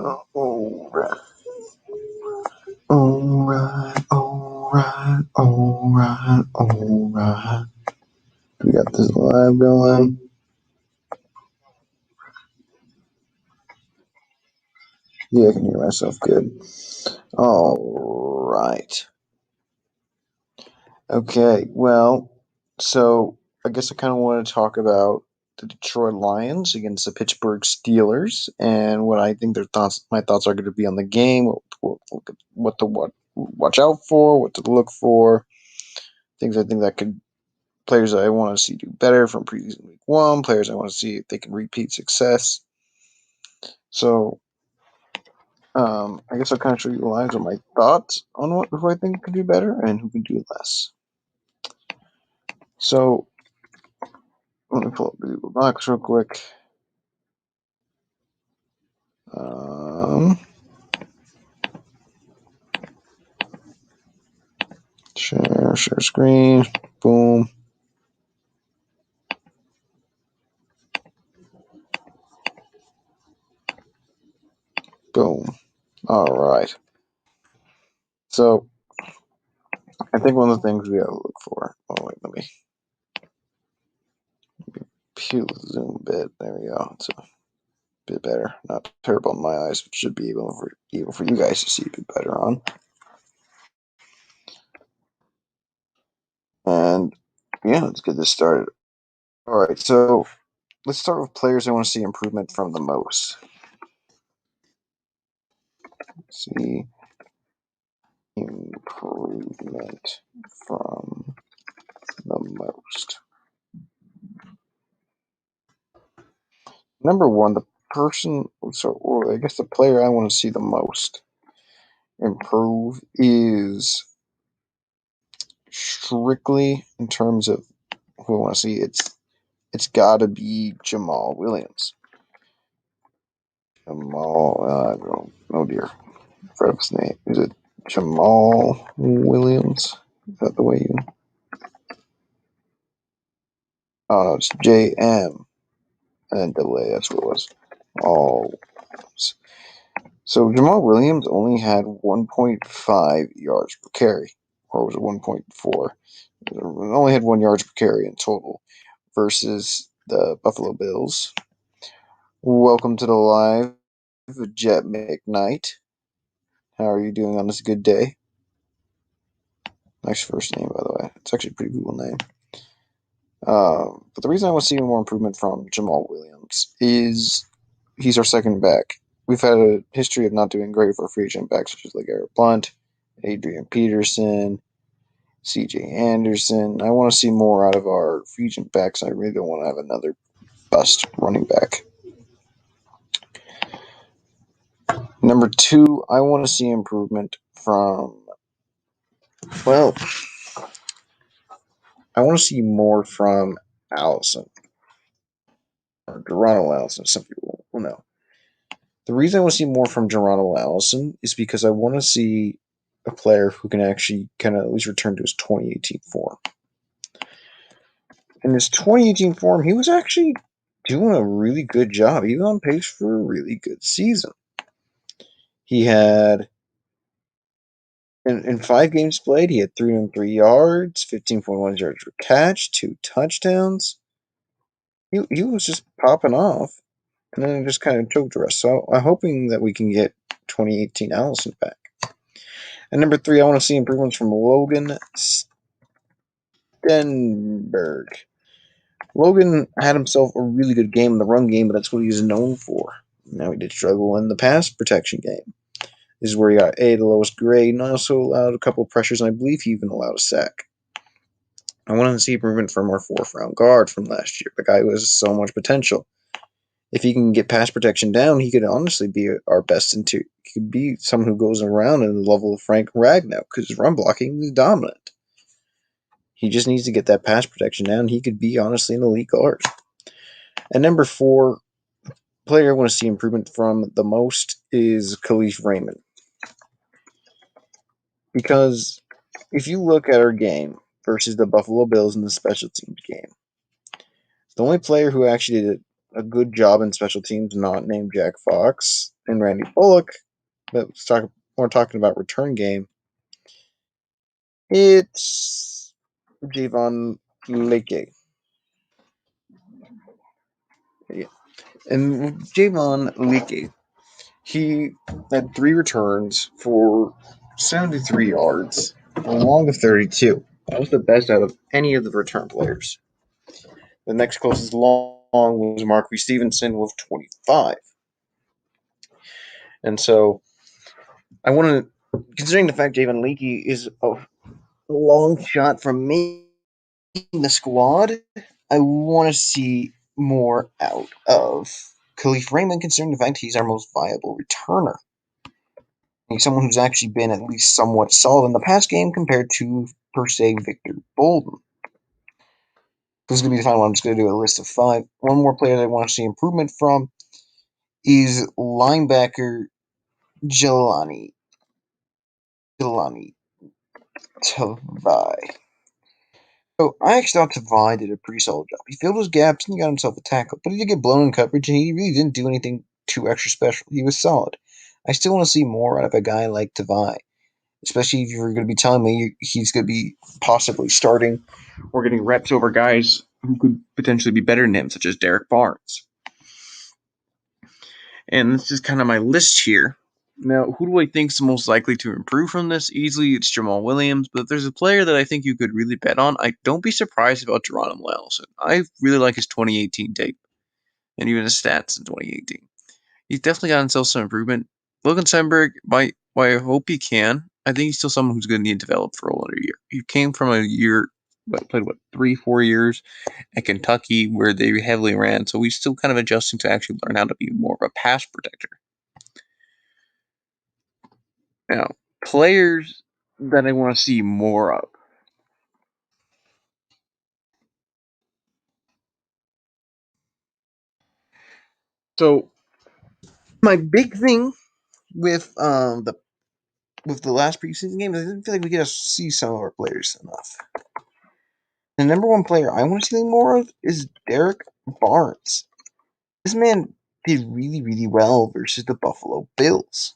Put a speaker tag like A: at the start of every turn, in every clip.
A: Alright. Alright. We got this live going. Yeah, I can hear myself good. Alright. Okay, well, so I guess I kind of want to talk about the Detroit Lions against the Pittsburgh Steelers and what I think my thoughts are going to be on the game, what to watch out for, what to look for, things I think players that I want to see do better from preseason week 1, players I want to see if they can repeat success. So, I guess I'll kind of show you the lines of my thoughts on who I think can do better and who can do less. So, let me pull up the Google Docs real quick. Share screen. Boom. Boom. All right. So, I think one of the things we gotta look for. Oh wait, let me peel the zoom a bit. There we go. It's a bit better. Not terrible in my eyes, but should be able for you guys to see a bit better on. And yeah, let's get this started. All right, so let's start with players I want to see improvement from the most. Let's see improvement from the most. Number one, the player I want to see the most improve is strictly in terms of who I want to see. It's got to be Jamal Williams. Oh dear, I forgot his name. Is it Jamal Williams? Is that the way you? Oh no, it's JM and then delay. That's what it was. Oh, so Jamal Williams only had 1.5 yards per carry, or was it 1.4? Only had 1 yards per carry in total, versus the Buffalo Bills. Welcome to the live, Jet McKnight. How are you doing on this good day? Nice first name, by the way. It's actually a pretty cool name. But the reason I want to see more improvement from Jamal Williams is he's our second back. We've had a history of not doing great for free agent backs, such as LeGarrette Blount, Adrian Peterson, C.J. Anderson. I want to see more out of our free agent backs. I really don't want to have another bust running back. Number two, I want to see improvement from, well, I want to see more from Allison. Or Geronimo Allison, some people will know. The reason I want to see more from Geronimo Allison is because I want to see a player who can actually kind of at least return to his 2018 form. In his 2018 form, he was actually doing a really good job. He was on pace for a really good season. He had, in 5 games played, he had 303 yards, 15.1 yards per catch, 2 touchdowns. He was just popping off, and then it just kind of choked us. So I'm hoping that we can get 2018 Allison back. And number 3, I want to see improvements from Logan Stenberg. Logan had himself a really good game in the run game, but that's what he's known for. Now he did struggle in the pass protection game. This is where he got the lowest grade, and also allowed a couple of pressures, and I believe he even allowed a sack. I wanted to see improvement from our 4th-round guard from last year. The guy who has so much potential. If he can get pass protection down, he could honestly be our best interior. He could be someone who goes around in the level of Frank Ragnow, because his run blocking is dominant. He just needs to get that pass protection down. He could be, honestly, an elite guard. And number 4, player I want to see improvement from the most is Khalif Raymond. Because if you look at our game versus the Buffalo Bills in the special teams game, the only player who actually did a good job in special teams, not named Jack Fox, and Randy Bullock, but we're talking about return game. It's Javon Mckinley. Yeah. And Javon Mckinley, he had 3 returns for 73 yards, along with 32. That was the best out of any of the return players. The next closest long was Marquis Stevenson with 25. And so I want to, considering the fact Javon Leakey is a long shot from making the squad, I want to see more out of Khalif Raymond, considering the fact he's our most viable returner. He's someone who's actually been at least somewhat solid in the past game compared to, per se, Victor Bolden. This is going to be the final one. I'm just going to do a list of 5. One more player that I want to see improvement from is linebacker Jelani Tavai. So I actually thought Tavai did a pretty solid job. He filled his gaps and he got himself a tackle, but he did get blown in coverage and he really didn't do anything too extra special. He was solid. I still want to see more out of a guy like Tavai, especially if you're going to be telling me he's going to be possibly starting or getting reps over guys who could potentially be better than him, such as Derek Barnes. And this is kind of my list here. Now, who do I think is the most likely to improve from this? Easily, it's Jamal Williams, but if there's a player that I think you could really bet on, don't be surprised about Geronimo Allison. I really like his 2018 tape, and even his stats in 2018. He's definitely got himself some improvement. Logan Stenberg, I hope he can. I think he's still someone who's going to need to develop for another year. He came from a year, played 3-4 years at Kentucky where they heavily ran, so he's still kind of adjusting to actually learn how to be more of a pass protector. Now, players that I want to see more of. So, my big thing with the last preseason game is I didn't feel like we get to see some of our players enough. The number one player I want to see more of is Derek Barnes. This man did really, really well versus the Buffalo Bills.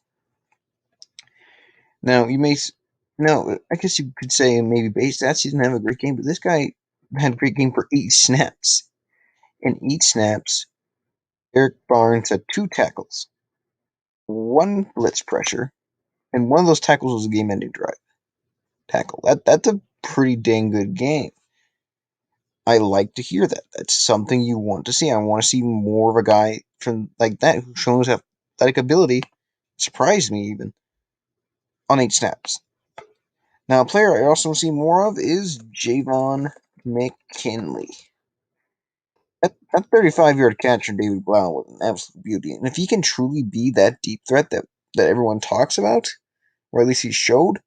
A: Now, I guess you could say maybe base stats, he didn't have a great game, but this guy had a great game for 8 snaps. In 8 snaps, Derek Barnes had 2 tackles, 1 blitz pressure, and one of those tackles was a game-ending drive tackle. That's a pretty dang good game. I like to hear that. That's something you want to see. I want to see more of a guy from like that who shows athletic ability. Surprised me even on 8 snaps. Now, a player I also see more of is Javon Mckinley. That 35-yard catch from David Blount was an absolute beauty. And if he can truly be that deep threat that everyone talks about, or at least he showed,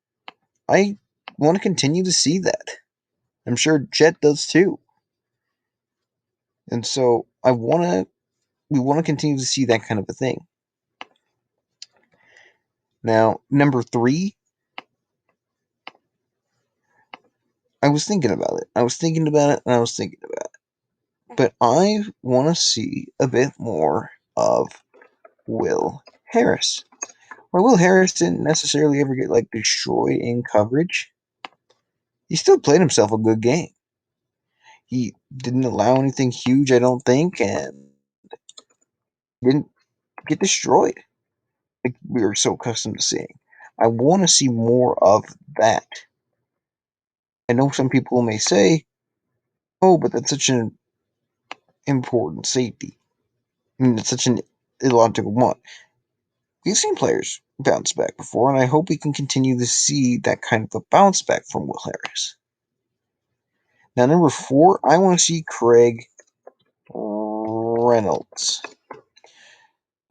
A: I want to continue to see that. I'm sure Jet does too. And so we want to continue to see that kind of a thing. Now, number 3, I was thinking about it. But I want to see a bit more of Will Harris. While Will Harris didn't necessarily ever get destroyed in coverage, he still played himself a good game. He didn't allow anything huge, I don't think, and didn't get destroyed like we were so accustomed to seeing. I want to see more of that. I know some people may say, oh, but that's such an important safety. I mean, it's such an illogical one. We've seen players bounce back before, and I hope we can continue to see that kind of a bounce back from Will Harris. Now, number 4, I want to see Craig Reynolds.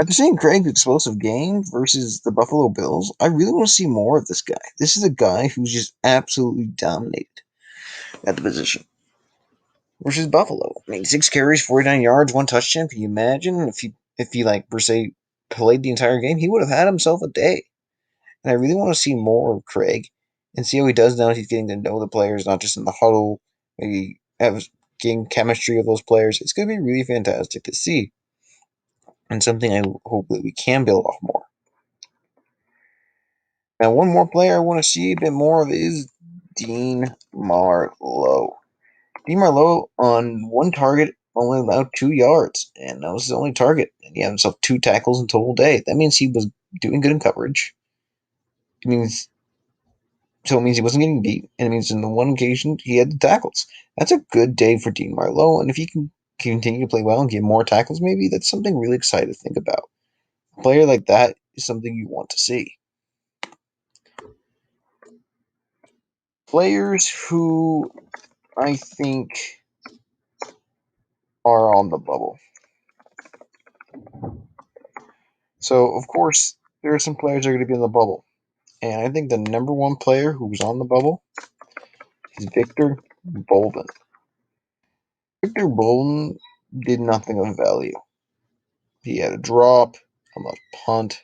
A: After seeing Craig's explosive game versus the Buffalo Bills, I really want to see more of this guy. This is a guy who's just absolutely dominated at the position. Versus Buffalo. I mean, 6 carries, 49 yards, 1 touchdown. Can you imagine if he per se played the entire game? He would have had himself a day. And I really want to see more of Craig and see how he does now that he's getting to know the players, not just in the huddle, maybe getting chemistry of those players. It's going to be really fantastic to see. and something I hope that we can build off more. Now, one more player I want to see a bit more of is Dean Marlowe. Dean Marlowe on one target only allowed 2 yards, and that was his only target. And he had himself 2 tackles in total day. That means he was doing good in coverage. It means he wasn't getting beat, and it means in the one occasion he had the tackles. That's a good day for Dean Marlowe, and if he can continue to play well and get more tackles, maybe that's something really exciting to think about. A player like that is something you want to see. Players who I think are on the bubble. So, of course, there are some players that are going to be in the bubble. And I think the number one player who's on the bubble is Victor Bolden. Victor Bolden did nothing of value. He had a drop, a left punt,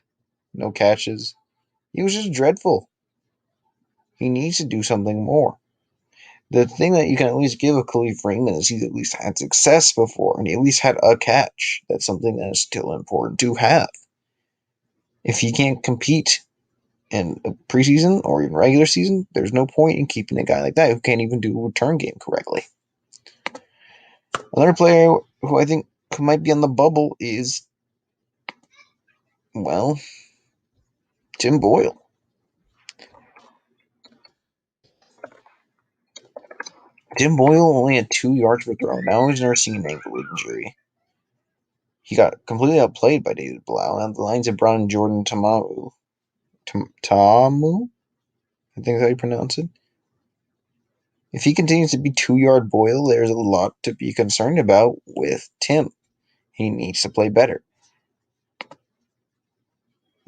A: no catches. He was just dreadful. He needs to do something more. The thing that you can at least give a Khalif Raymond is he's at least had success before, and he at least had a catch. That's something that is still important to have. If he can't compete in a preseason or even regular season, there's no point in keeping a guy like that who can't even do a return game correctly. Another player who I think who might be on the bubble is, well, Tim Boyle. Tim Boyle only had 2 yards per throw. Now he's nursing an ankle injury. He got completely outplayed by David Blau. And the Lions have brought in Jordan Ta'amu. Ta'amu? I think that's how you pronounce it. If he continues to be 2-yard Boyle, there's a lot to be concerned about with Tim. He needs to play better.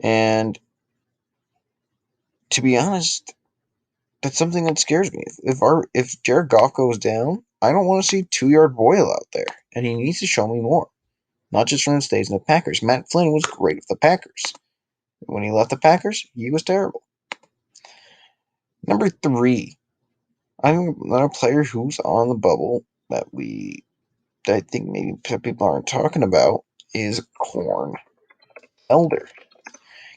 A: And to be honest, that's something that scares me. If Jared Goff goes down, I don't want to see 2-yard Boyle out there, and he needs to show me more. Not just when it stays in the Packers. Matt Flynn was great with the Packers. When he left the Packers, he was terrible. Number 3, I think another player who's on the bubble that I think maybe people aren't talking about is Corn Elder.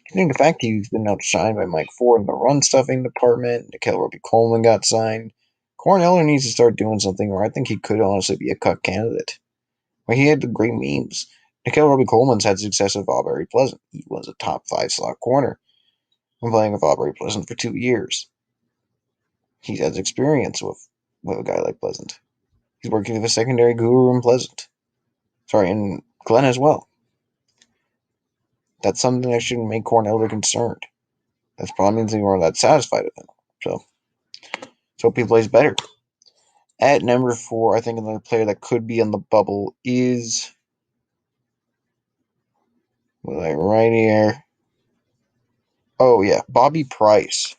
A: Considering the fact he's been outshined by Mike Ford in the run stuffing department, Nikhil Roby-Coleman got signed. Corn Elder needs to start doing something, or I think he could honestly be a cut candidate. Well, he had the great memes. Nikhil Roby-Coleman's had success with Aubrey Pleasant. He was a top 5 slot corner when playing with Aubrey Pleasant for 2 years. He has experience with a guy like Pleasant. He's working with a secondary guru in Pleasant. And Glenn as well. That's something that shouldn't make Corn Elder concerned. That's probably means they weren't that satisfied with him. So hope he plays better. At number 4, I think another player that could be on the bubble is right here. Oh yeah, Bobby Price.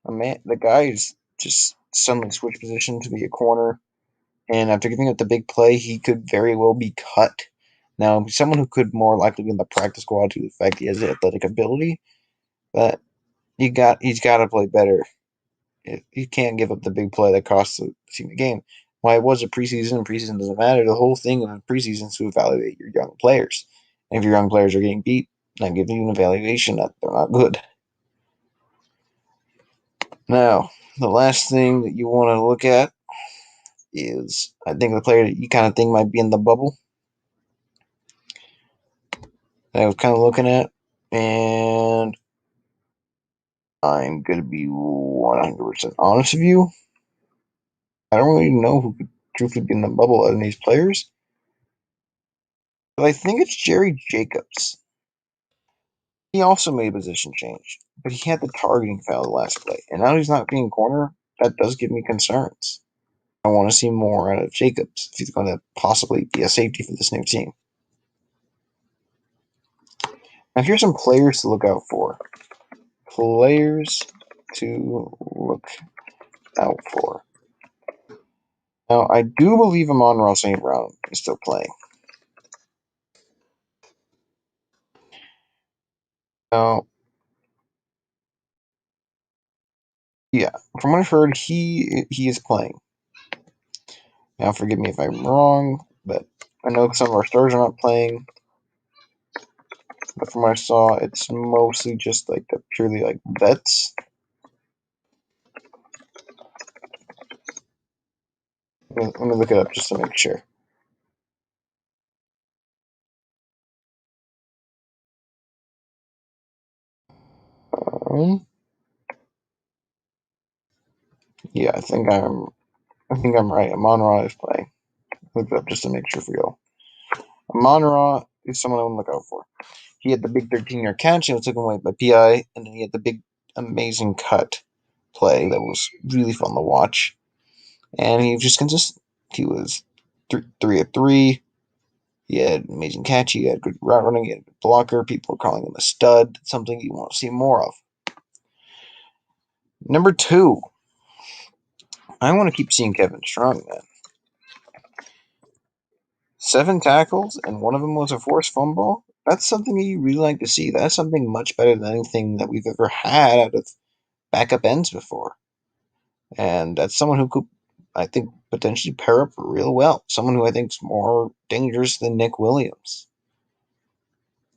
A: The guy is just suddenly switched position to be a corner, and after giving up the big play, he could very well be cut. Now, someone who could more likely be in the practice squad to the fact he has the athletic ability, but he's got to play better. He can't give up the big play that costs the team the game. Why it was a preseason, and preseason doesn't matter. The whole thing of a preseason is to evaluate your young players. And if your young players are getting beat, I'm giving you an evaluation that they're not good. Now, the last thing that you want to look at is, I think, the player that you kind of think might be in the bubble that I was kind of looking at, and I'm going to be 100% honest with you. I don't really know who could truthfully be in the bubble other than these players, but I think it's Jerry Jacobs. He also made a position change, but he had the targeting foul the last play, and now he's not being corner. That does give me concerns. I want to see more out of Jacobs if he's going to possibly be a safety for this new team. Now, here's some players to look out for. Players to look out for. Now, I do believe Amon-Ra St. Brown is still playing. Now, yeah, from what I've heard, he is playing. Now, forgive me if I'm wrong, but I know some of our stars are not playing, but from what I saw, it's mostly just like the purely like vets. Let me look it up just to make sure. Yeah, I think I'm right. Amon-Ra is playing. Look it up just to make sure for you. Amon-Ra is someone I want to look out for. He had the big 13-yard catch and it took him away by PI, and then he had the big amazing cut play that was really fun to watch. And he was just consistent. He was 3 of 3. He had an amazing catch. He had good route running. He had a good blocker. People were calling him a stud. Something you want to see more of. Number 2. I want to keep seeing Kevin Strong, man. 7 tackles, and one of them was a forced fumble. That's something that you really like to see. That's something much better than anything that we've ever had out of backup ends before. And that's someone who could, I think, potentially pair up real well. Someone who I think is more dangerous than Nick Williams.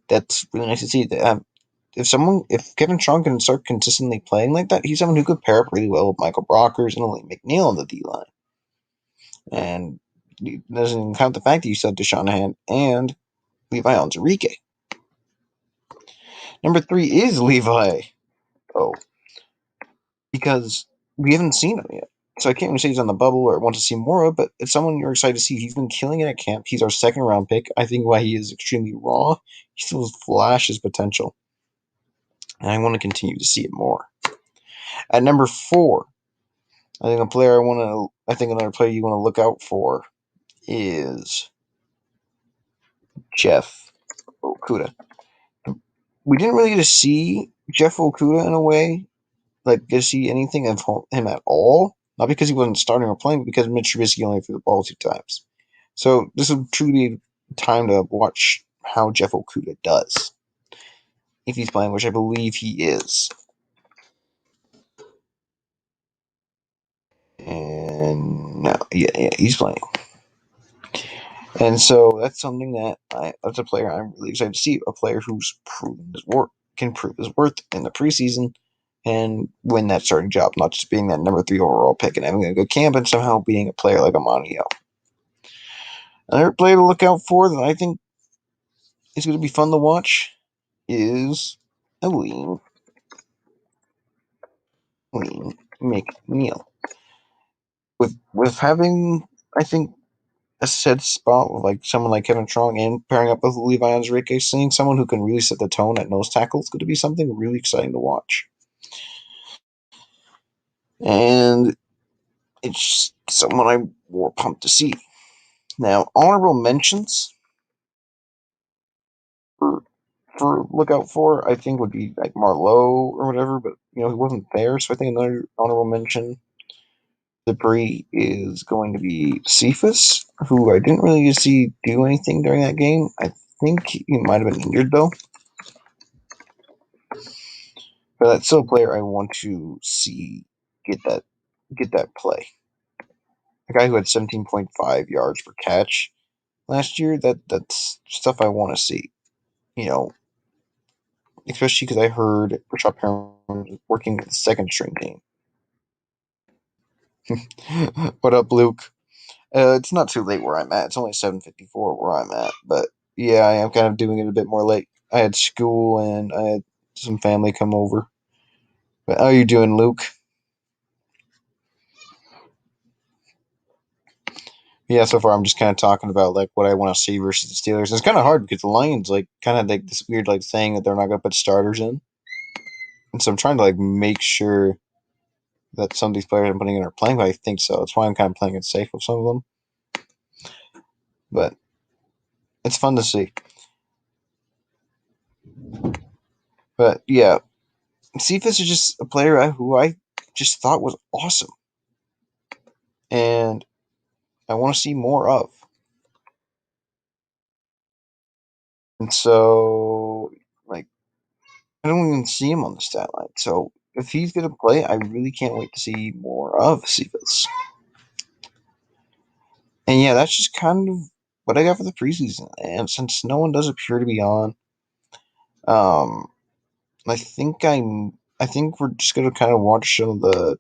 A: That's really nice to see. If Kevin Strong can start consistently playing like that, he's someone who could pair up really well with Michael Brockers and Elaine McNeil on the D line. And it doesn't even count the fact that you said Deshaun and Levi Onwuzurike. Number 3 is Levi. Oh, because we haven't seen him yet. So I can't really say he's on the bubble or want to see more of, but it's someone you're excited to see. He's been killing it at camp. He's our second round pick. I think why he is extremely raw, he still flashes potential. And I want to continue to see it more. At number 4, I think another player you want to look out for is Jeff Okudah. We didn't really get to see Jeff Okudah in a way, like get to see anything of him at all. Not because he wasn't starting or playing, but because Mitch Trubisky only threw the ball 2 times. So this would truly be time to watch how Jeff Okudah does. If he's playing, which I believe he is. And no, yeah, he's playing. And so that's something that's a player I'm really excited to see. A player who's proven his worth, can prove his worth in the preseason and win that starting job, not just being that number 3 overall pick and having a good camp and somehow being a player like Amanio. Another player to look out for that I think is going to be fun to watch is Elaine McNeil. With having, I think, a set spot with like someone like Kevin Strong and pairing up with Levi Onwuzurike, seeing someone who can really set the tone at nose tackle is going to be something really exciting to watch. And it's someone I'm more pumped to see. Now, honorable mentions for look out for, I think would be like Marlowe or whatever, but he wasn't there, so I think another honorable mention debris is going to be Cephas, who I didn't really see do anything during that game. I think he might have been injured though. But that's still a player I want to see get that play. A guy who had 17.5 yards per catch last year, that's stuff I want to see. Especially because I heard Rashad Perriman was working with the second string team. What up, Luke? It's not too late where I'm at. It's only 7:54 where I'm at, but yeah, I am kind of doing it a bit more late. I had school and I had some family come over. But how are you doing, Luke? Yeah, so far I'm just kind of talking about like what I want to see versus the Steelers. It's kind of hard because the Lions like kind of like this weird like thing that they're not going to put starters in, and so I'm trying to like make sure that some of these players I'm putting in are playing. But I think so. That's why I'm kind of playing it safe with some of them. But it's fun to see. But yeah, Cephas is just a player who I just thought was awesome, and I want to see more of. And so, like, I don't even see him on the stat line. So if he's gonna play, I really can't wait to see more of Cephas. And yeah, that's just kind of what I got for the preseason. And since no one does appear to be on, um, I think we're just gonna kind of watch some of the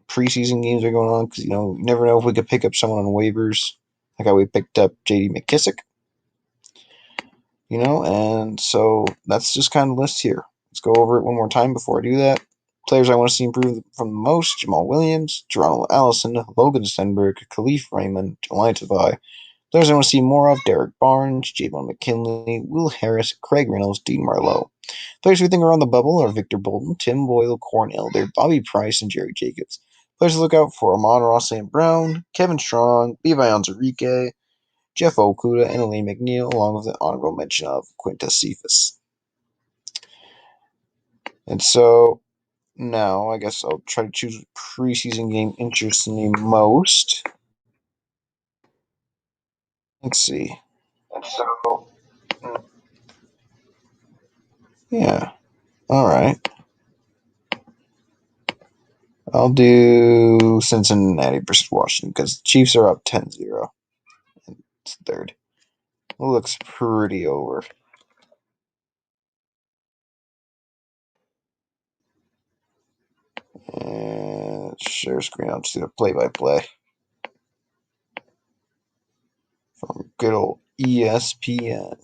A: preseason games that are going on because you never know if we could pick up someone on waivers. Like how we picked up J.D. McKissick, and so that's just kind of the list here. Let's go over it one more time before I do that. Players I want to see improve from the most: Jamal Williams, Geronimo Allison, Logan Stenberg, Khalif Raymond, Jelani Tavai. Players I want to see more of: Derek Barnes, Javon McKinley, Will Harris, Craig Reynolds, Dean Marlowe. Players we think are on the bubble are Victor Bolden, Tim Boyle, Corn Elder, Bobby Price, and Jerry Jacobs. Players to look out for: Amon-Ra St. Brown, Kevin Strong, Levi Onwuzurike, Jeff Okuda, and Elaine McNeil, along with an honorable mention of Quintus Cephas. And so now I guess I'll try to choose a preseason game interests me most. Let's see. And so, yeah. All right. I'll do Cincinnati versus Washington because the Chiefs are up 10-0. It's third. It looks pretty over. And share screen. I'll just do a play-by-play from good old ESPN.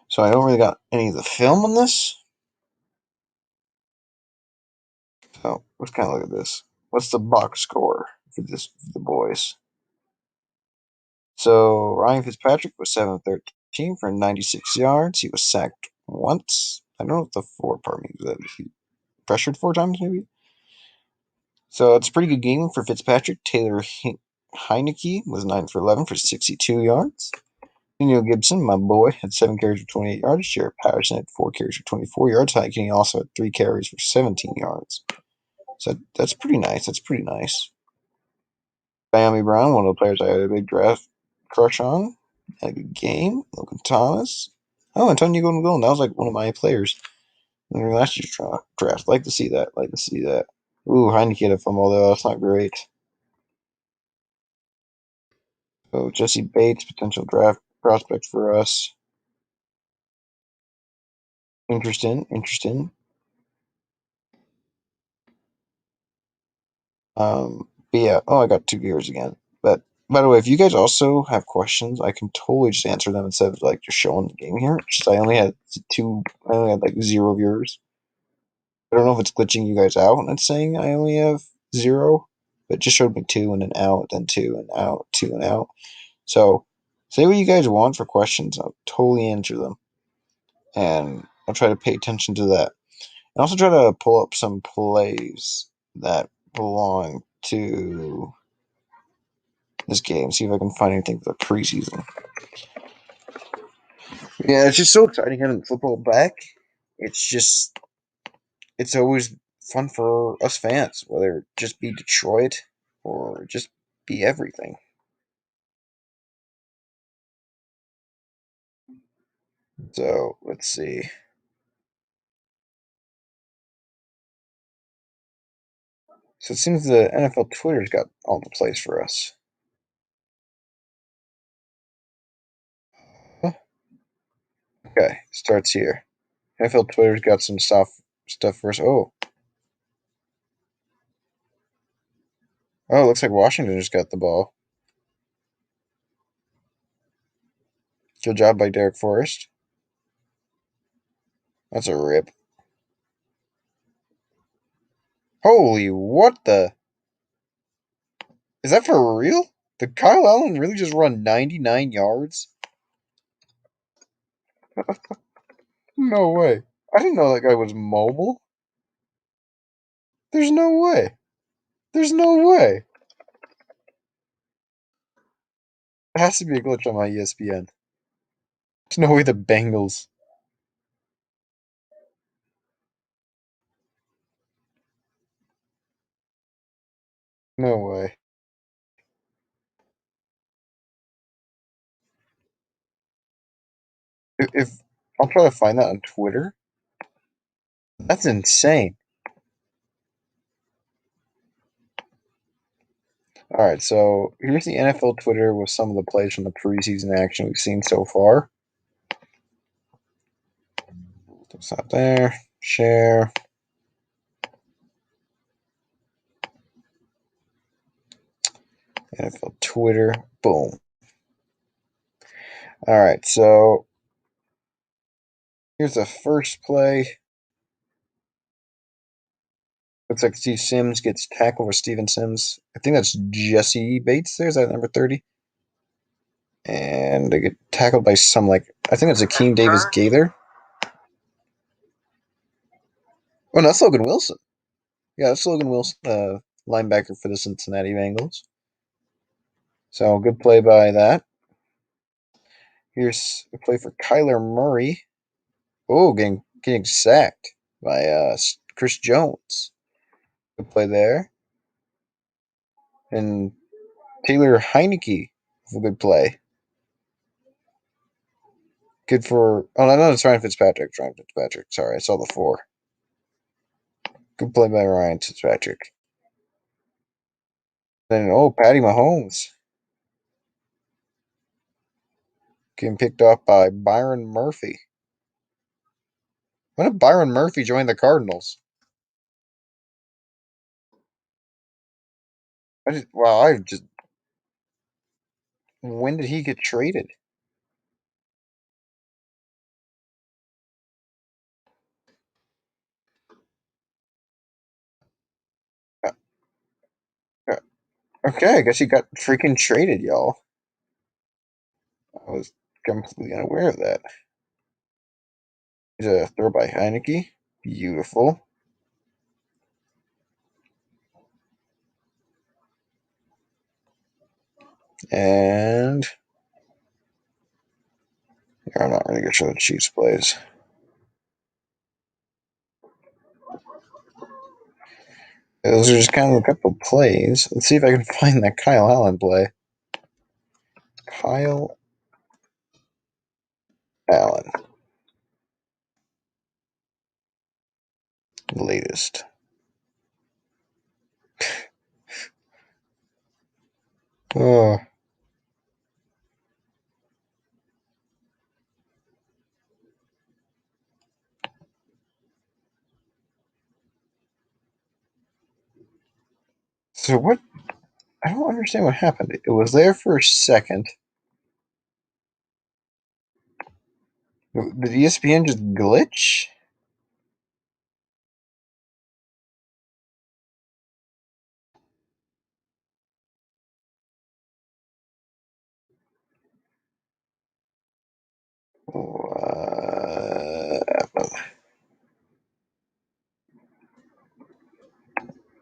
A: So I don't really got any of the film on this. So let's kind of look at this. What's the box score for the boys? So Ryan Fitzpatrick was 7-13 for 96 yards. He was sacked once. I don't know what the 4 part means. That he pressured 4 times, maybe. So it's a pretty good game for Fitzpatrick. Taylor Heineke was 9 for 11 for 62 yards. Daniel Gibson, my boy, had 7 carries for 28 yards. Jared Patterson had 4 carries for 24 yards. Heineke also had 3 carries for 17 yards. So that's pretty nice. That's pretty nice. Miami Brown, one of the players I had a big draft crush on, had a good game. Logan Thomas. Oh, Antonio Golden. That was like one of my players in last year's draft. Like to see that. Like to see that. Ooh, Heineke had a fumble, though. That's not great. So Jesse Bates, potential draft prospect for us. Interesting. But yeah, oh, I got 2 viewers again. But by the way, if you guys also have questions, I can totally just answer them instead of like just showing the game here. Just I only had like 0 viewers. I don't know if it's glitching you guys out and it's saying I only have 0, but it just showed me 2 and then out, then 2 and out, 2 and out. So say what you guys want for questions. I'll totally answer them. And I'll try to pay attention to that. And also try to pull up some plays that belong to this game. See if I can find anything for the preseason. Yeah, it's just so exciting having football back. It's always fun for us fans, whether it just be Detroit or just be everything. So let's see. So it seems the NFL Twitter's got all the plays for us. Huh? Okay, starts here. NFL Twitter's got some stuff for us. Oh, looks like Washington just got the ball. Good job by Derek Forrest. That's a rip. Holy, what the? Is that for real? Did Kyle Allen really just run 99 yards? No way. I didn't know that guy was mobile. There's no way. There's no way. It has to be a glitch on my ESPN. There's no way the Bengals. No way. If I'll try to find that on Twitter. That's insane. All right, so here's the NFL Twitter with some of the plays from the preseason action we've seen so far. It's not there. Share. NFL Twitter. Boom. All right, so here's the first play. Looks like Steve Sims gets tackled for Steven Sims. I think that's Jesse Bates there. Is that number 30? And they get tackled by some, I think it's Akeem Davis Gaither. Oh, no, that's Logan Wilson. Yeah, that's Logan Wilson, linebacker for the Cincinnati Bengals. So, good play by that. Here's a play for Kyler Murray. Oh, getting sacked by Chris Jones. Good play there. And Taylor Heineke with a good play. Good for... Oh, no, it's Ryan Fitzpatrick. Sorry, I saw the 4. Good play by Ryan Fitzpatrick. Then, Patty Mahomes. Getting picked up by Byron Murphy. When did Byron Murphy join the Cardinals? When did he get traded? Uh, uh, okay, I guess he got freaking traded, y'all. I was completely unaware of that. Here's a throw by Heineke. Beautiful. And here, I'm not really going to show the Chiefs plays. Those are just kind of a couple plays. Let's see if I can find that Kyle Allen play. Kyle Allen. Latest. Oh. So what? I don't understand what happened. It was there for a second. Did ESPN just glitch?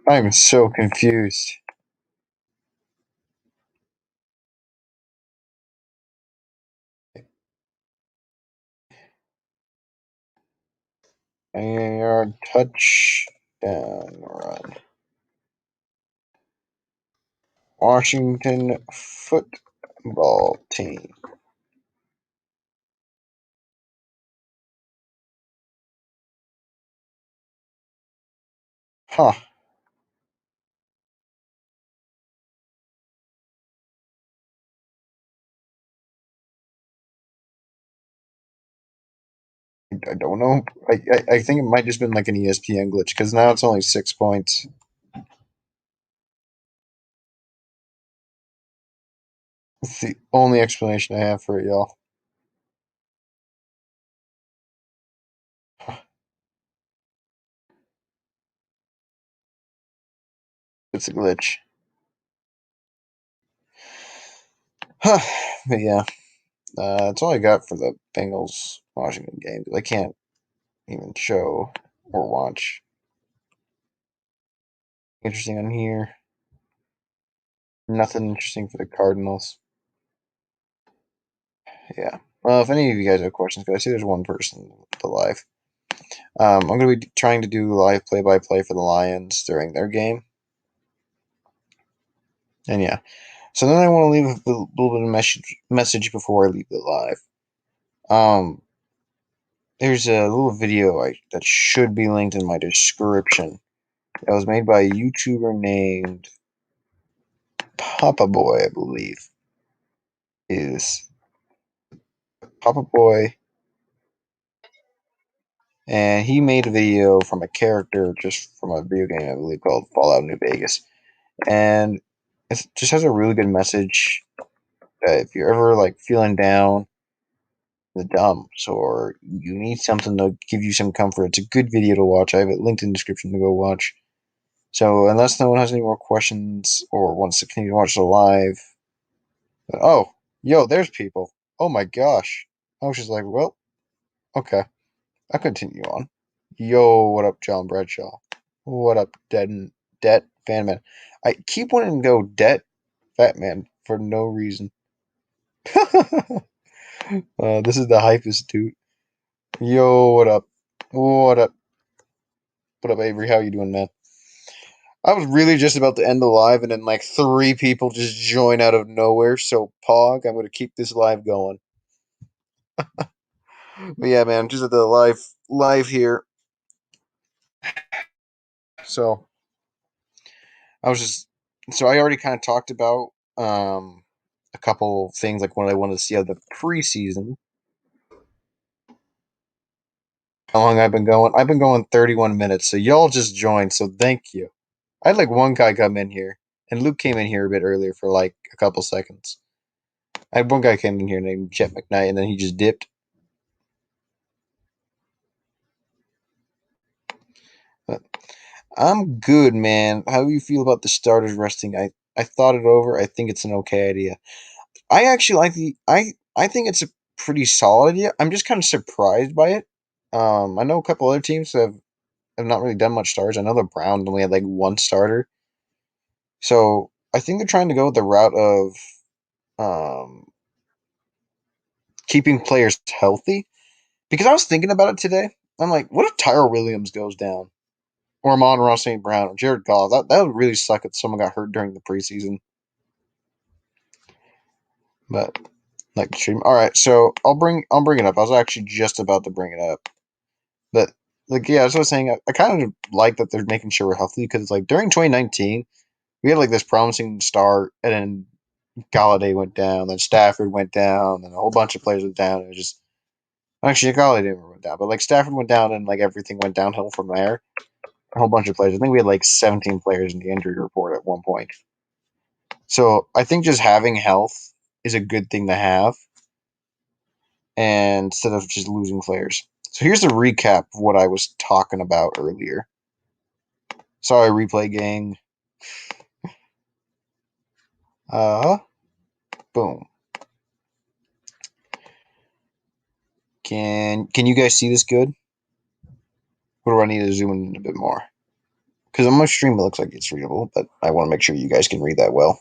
A: I'm so confused. Yard touchdown run. Washington football team. Huh. I don't know. I think it might just been like an ESPN glitch because now it's only 6 points. It's the only explanation I have for it, y'all. It's a glitch. But yeah, that's all I got for the Bengals Washington game. I can't even show or watch. Interesting on here. Nothing interesting for the Cardinals. Yeah. Well, if any of you guys have questions, guys, I see there's one person the live. I'm going to be trying to do live play-by-play for the Lions during their game. And yeah. So then I want to leave a little bit of message before I leave the live. There's a little video that should be linked in my description. That was made by a YouTuber named Papa Boy, I believe, is Papa Boy, and he made a video from a character just from a video game, I believe, called Fallout New Vegas, and it just has a really good message that if you're ever like feeling down the dumps or you need something to give you some comfort, it's a good video to watch. I have it linked in the description to go watch. So unless no one has any more questions or wants to continue to watch the live, oh, yo, there's people. Oh my gosh. I was just like, well, okay, I'll continue on. Yo, what up, John Bradshaw? What up, Det Fan Man? I keep wanting to go Det Fat Man for no reason. This is the hypest dude. Yo, what up? What up? What up, Avery? How you doing, man? I was really just about to end the live, and then like three people just join out of nowhere. So, Pog, I'm gonna keep this live going. But yeah, man, just at the live here. So I was just so I already kind of talked about a couple things like what I wanted to see out of the preseason. How long I've been going? I've been going 31 minutes. So y'all just joined. So thank you. I had like one guy come in here, and Luke came in here a bit earlier for like a couple seconds. I had one guy came in here named Jet McKnight, and then he just dipped. But I'm good, man. How do you feel about the starters resting? I thought it over. I think it's an okay idea. I actually like I think it's a pretty solid idea. I'm just kind of surprised by it. I know a couple other teams have not really done much starters. I know the Browns only had like one starter. So I think they're trying to go with the route of um, keeping players healthy. Because I was thinking about it today. I'm like, what if Tyrell Williams goes down? Or Amon-Ra St. Brown or Jared Goff? That would really suck if someone got hurt during the preseason. But like stream. Alright, so I'll bring it up. I was actually just about to bring it up. But like yeah, as I was saying, I kind of like that they're making sure we're healthy because it's like during 2019, we had like this promising start and then Galladay went down, then Stafford went down, and a whole bunch of players went down. It was just actually Galladay didn't went down, but like Stafford went down and like everything went downhill from there. A whole bunch of players. I think we had like 17 players in the injury report at one point. So I think just having health is a good thing to have, and instead of just losing players. So here's a recap of what I was talking about earlier. Sorry, replay gang. Boom. Can you guys see this good? Or do I need to zoom in a bit more? Because on my stream it looks like it's readable, but I want to make sure you guys can read that well.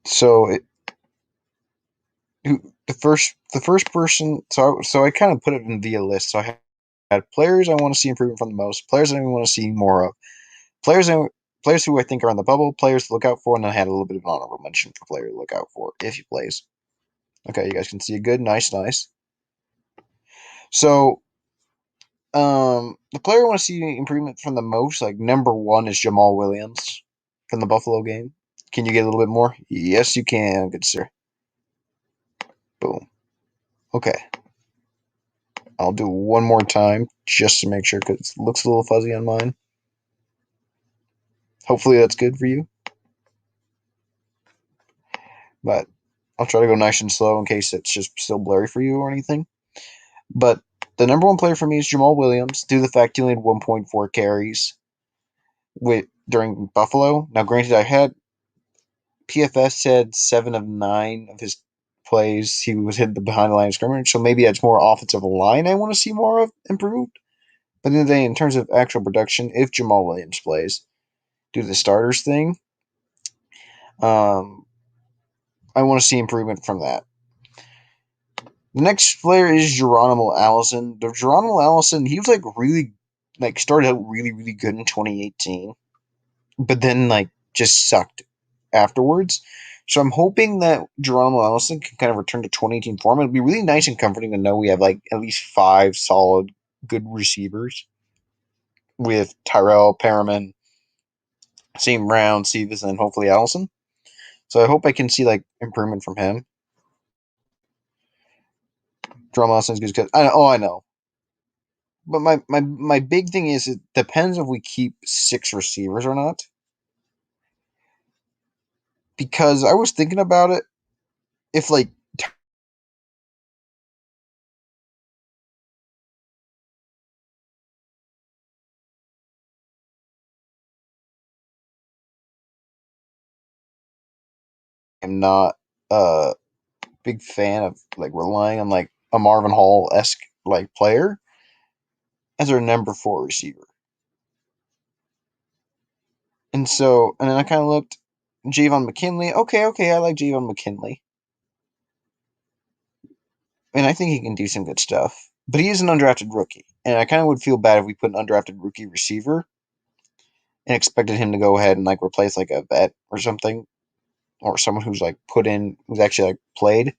A: So the first person. So I kind of put it in via list. So I had players I want to see improvement from the most, players I want to see more of, players I, players who I think are on the bubble, players to look out for, and then I had a little bit of an honorable mention for player to look out for if he plays. Okay, you guys can see it good, nice. So the player I want to see improvement from the most, like number one, is Jamal Williams from the Buffalo game. Can you get a little bit more? Yes, you can, good sir. Boom. Okay. I'll do one more time just to make sure because it looks a little fuzzy on mine. Hopefully that's good for you. But I'll try to go nice and slow in case it's just still blurry for you or anything. But the number one player for me is Jamal Williams, due to the fact he only had 1.4 carries during Buffalo. Now, granted, I had PFS said 7 of 9 of his plays he was hit behind the line of scrimmage, so maybe it's more offensive line I want to see more of improved. But at the end of the day, in terms of actual production, if Jamal Williams plays, due to the starters thing, um, I want to see improvement from that. The next player is Geronimo Allison. The Geronimo Allison, he was like really, like started out really good in 2018, but then like just sucked afterwards. So I'm hoping that Geronimo Allison can kind of return to 2018 form. It'd be really nice and comforting to know we have like at least 5 solid, good receivers with Tyrell, Perriman, Same Brown, Cephas, and hopefully Allison. So I hope I can see like improvement from him. Drum Allison is good because I know. But my big thing is it depends if we keep 6 receivers or not. Because I was thinking about it, if like I'm not a big fan of like relying on like a Marvin Hall esque like player as our number 4 receiver. And then I kind of looked Javon Mckinley. Okay, I like Javon Mckinley, and I think he can do some good stuff. But he is an undrafted rookie, and I kind of would feel bad if we put an undrafted rookie receiver and expected him to go ahead and like replace like a vet or something, or someone who's like who's actually like played.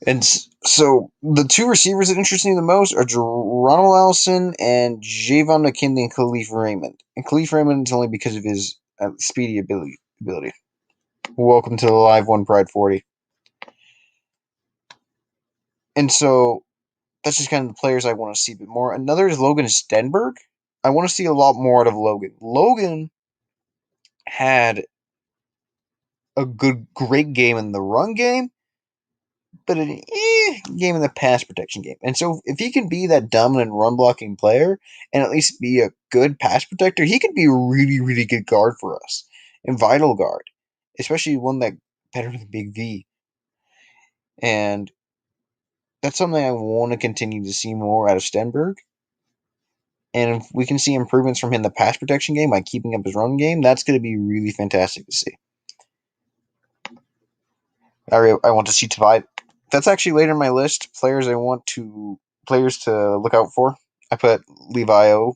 A: And so the 2 receivers that interest me the most are Geronimo Allison and Javon McKinley and Khalif Raymond. And Khalif Raymond is only because of his speedy ability. Welcome to the Live One Pride 40. And so that's just kind of the players I want to see a bit more. Another is Logan Stenberg. I want to see a lot more out of Logan. Logan had a great game in the run game, but an game in the pass protection game. And so if he can be that dominant run blocking player and at least be a good pass protector, he could be a really, really good guard for us and vital guard, especially one that better than Big V. And that's something I want to continue to see more out of Stenberg. And if we can see improvements from him in the pass protection game by keeping up his run game, that's going to be really fantastic to see. I want to see Tavai. That's actually later in my list. Players to look out for. I put Levi O.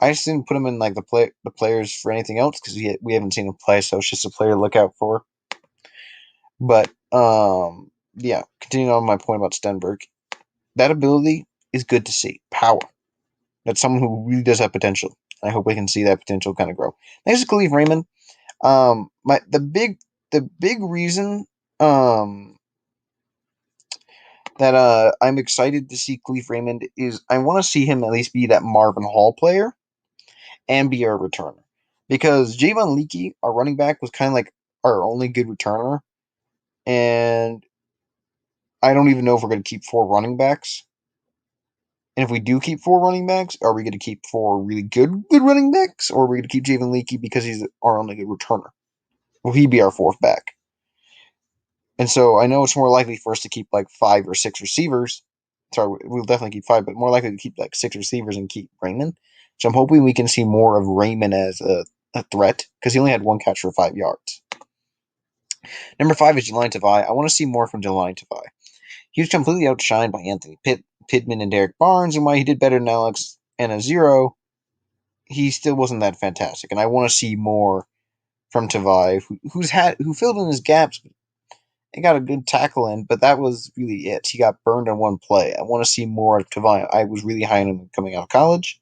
A: I just didn't put him in like the players for anything else because we haven't seen him play, so it's just a player to look out for. But yeah, continuing on my point about Stenberg, that ability is good to see. Power. That's someone who really does have potential. I hope we can see that potential kind of grow. Next is Khalif Raymond. The big reason that I'm excited to see Khalif Raymond is I want to see him at least be that Marvin Hall player and be our returner. Because Javon Leakey, our running back, was kind of like our only good returner. And I don't even know if we're going to keep 4 running backs. And if we do keep 4 running backs, are we going to keep 4 really good running backs? Or are we going to keep Javon Leakey because he's our only good returner? Will he be our 4th back? And so I know it's more likely for us to keep like 5 or 6 receivers. Sorry, we'll definitely keep 5, but more likely to keep like 6 receivers and keep Raymond. So I'm hoping we can see more of Raymond as a threat because he only had 1 catch for 5 yards. Number 5 is Jelani Tavai. I want to see more from Jelani Tavai. He was completely outshined by Anthony Pittman and Derek Barnes, and while he did better than Alex and a 0, he still wasn't that fantastic. And I want to see more from Tavai, who filled in his gaps and got a good tackle in, but that was really it. He got burned on 1 play. I want to see more of Tavai. I was really high on him coming out of college.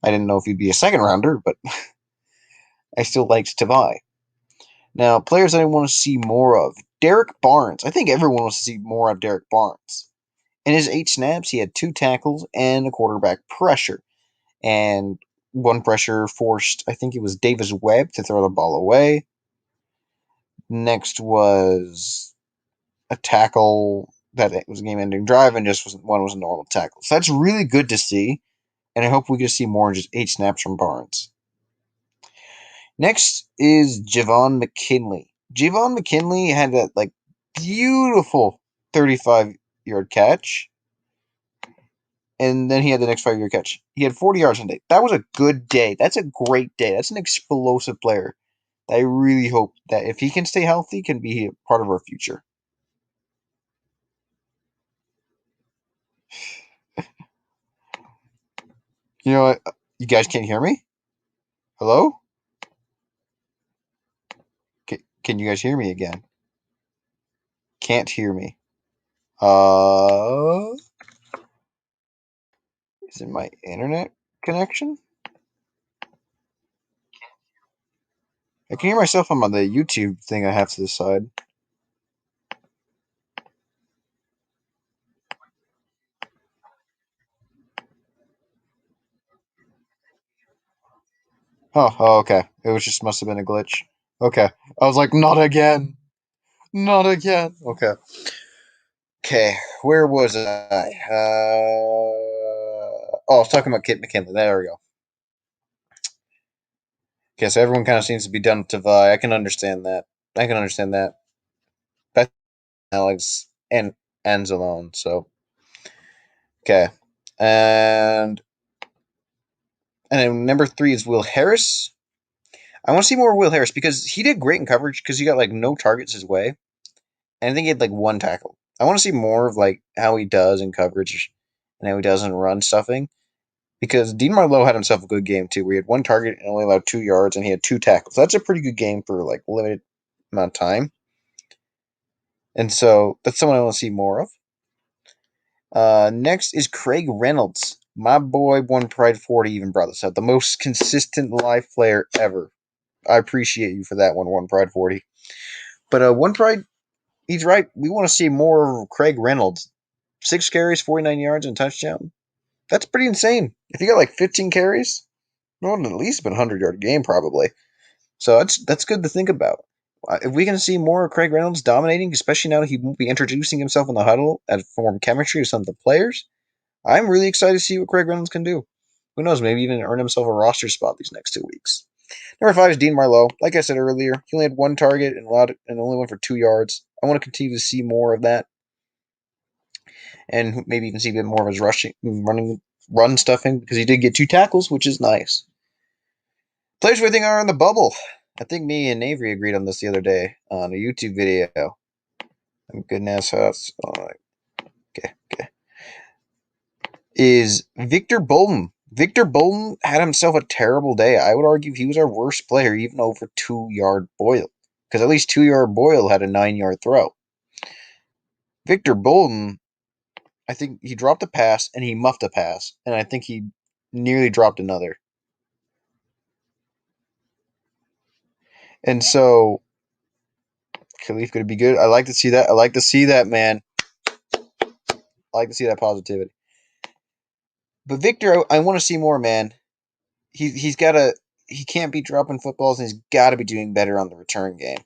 A: I didn't know if he'd be a 2nd rounder, but I still liked Tavai. Now, players I want to see more of. Derek Barnes. I think everyone wants to see more of Derek Barnes. In his 8 snaps, he had 2 tackles and a quarterback pressure. And 1 pressure forced, I think it was Davis Webb to throw the ball away. Next was a tackle that it was a game-ending drive, and one was a normal tackle. So that's really good to see, and I hope we get to see more than just 8 snaps from Barnes. Next is Javon Mckinley. Javon Mckinley had that like beautiful 35-yard catch, and then he had the next 5-yard catch. He had 40 yards on day. That was a good day. That's a great day. That's an explosive player. I really hope that if he can stay healthy, can be a part of our future. You know what? You guys can't hear me? Hello? Can you guys hear me again? Can't hear me. Is it my internet connection? I can hear myself on the YouTube thing I have to the side. Oh, okay. It was just must have been a glitch. Okay. I was like, not again. Not again. Okay. Okay. Where was I? I was talking about Kit McKinley. There we go. Okay, so everyone kind of seems to be done with Tavai. I can understand that. I can understand that. Beth Alex and ends alone. So okay, and then number 3 is Will Harris. I want to see more of Will Harris because he did great in coverage because he got like no targets his way, and I think he had like 1 tackle. I want to see more of like how he does in coverage and how he does in run stuffing because Dean Marlowe had himself a good game too, where he had 1 target and only allowed 2 yards, and he had 2 tackles. That's a pretty good game for like limited amount of time, and so that's someone I want to see more of. Next is Craig Reynolds. My boy won Pride 40 even brought this up. The most consistent live player ever. I appreciate you for that one Pride 40. But One Pride, he's right. We want to see more of Craig Reynolds. 6 carries, 49 yards, and touchdown. That's pretty insane. If you got like 15 carries, no one at least been a 100-yard game probably. So that's good to think about. If we can see more of Craig Reynolds dominating, especially now that he won't be introducing himself in the huddle and form chemistry with some of the players, I'm really excited to see what Craig Reynolds can do. Who knows, maybe even earn himself a roster spot these next 2 weeks. Number 5 is Dean Marlowe. Like I said earlier, he only had 1 target and only went for 2 yards. I want to continue to see more of that, and maybe even see a bit more of his run stuffing because he did get 2 tackles, which is nice. Players we think are in the bubble. I think me and Avery agreed on this the other day on a YouTube video. Goodness, okay. Is Victor Bolden. Victor Bolden had himself a terrible day. I would argue he was our worst player, even over 2-yard Boyle. Because at least 2-yard Boyle had a 9-yard throw. Victor Bolden, I think he dropped a pass and he muffed a pass. And I think he nearly dropped another. And so, Khalif could be good. I like to see that. I like to see that, man. I like to see that positivity. But Victor, I want to see more, man. He's got to. He can't be dropping footballs, and he's got to be doing better on the return game.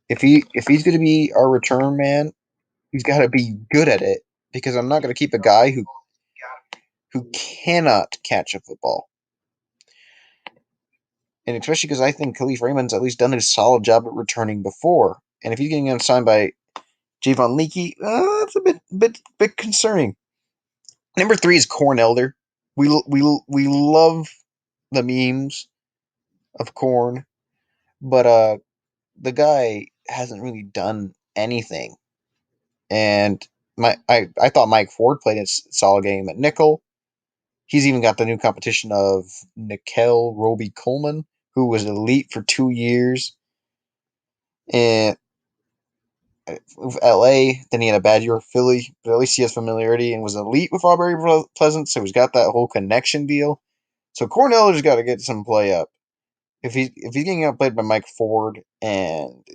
A: If he's going to be our return man, he's got to be good at it because I'm not going to keep a guy who cannot catch a football. And especially because I think Khalif Raymond's at least done a solid job at returning before. And if he's getting unsigned by Javon Leakey, that's a bit concerning. Number 3 is Corn Elder. We love the memes of Corn, but the guy hasn't really done anything. And I thought Mike Ford played a solid game at nickel. He's even got the new competition of Nikel Roby Coleman, who was elite for 2 years in LA. Then he had a bad year with Philly, but at least he has familiarity and was elite with Aubrey Pleasant, so he's got that whole connection deal. So Cornell's got to get some play up. If he's getting outplayed by Mike Ford and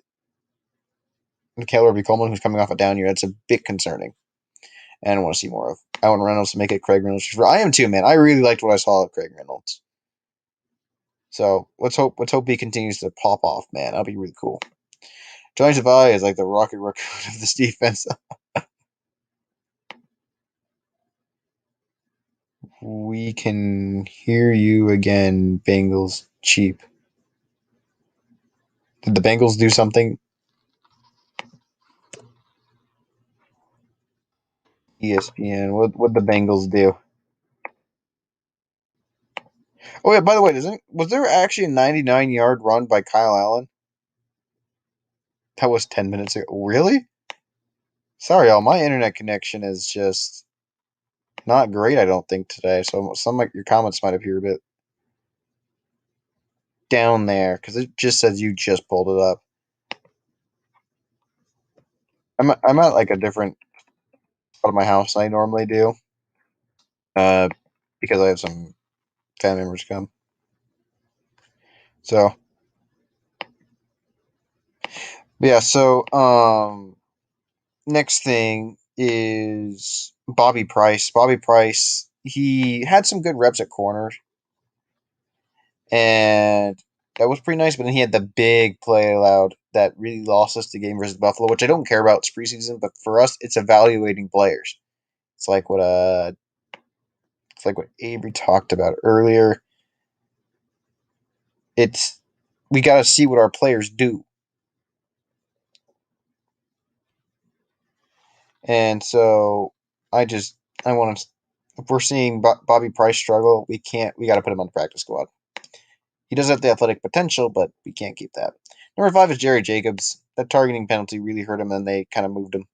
A: Nikel Roby Coleman, who's coming off a down year, that's a bit concerning. And I want to see more of. I want Reynolds to make it Craig Reynolds. I am too, man. I really liked what I saw of Craig Reynolds. So let's hope he continues to pop off, man. That'll be really cool. Johnny Tavai is like the Rocket Raccoon of this defense. We can hear you again, Bengals cheap. Did the Bengals do something? ESPN. What the Bengals do? Oh yeah. By the way, was there actually a 99-yard run by Kyle Allen? That was 10 minutes ago. Really? Sorry, y'all. My internet connection is just not great. I don't think today. So some of your comments might appear a bit down there because it just says you just pulled it up. I'm at like a different part of my house than I normally do. Uh, because I have some family members come. So Yeah, so next thing is Bobby Price. Bobby Price, he had some good reps at corner, and that was pretty nice. But then he had the big play allowed that really lost us the game versus Buffalo, which I don't care about. It's preseason, but for us, it's evaluating players. It's like what Avery talked about earlier. It's we got to see what our players do, and so I want to. If we're seeing Bobby Price struggle, we can't. We got to put him on the practice squad. He does have the athletic potential, but we can't keep that. Number 5 is Jerry Jacobs. That targeting penalty really hurt him, and they kind of moved him.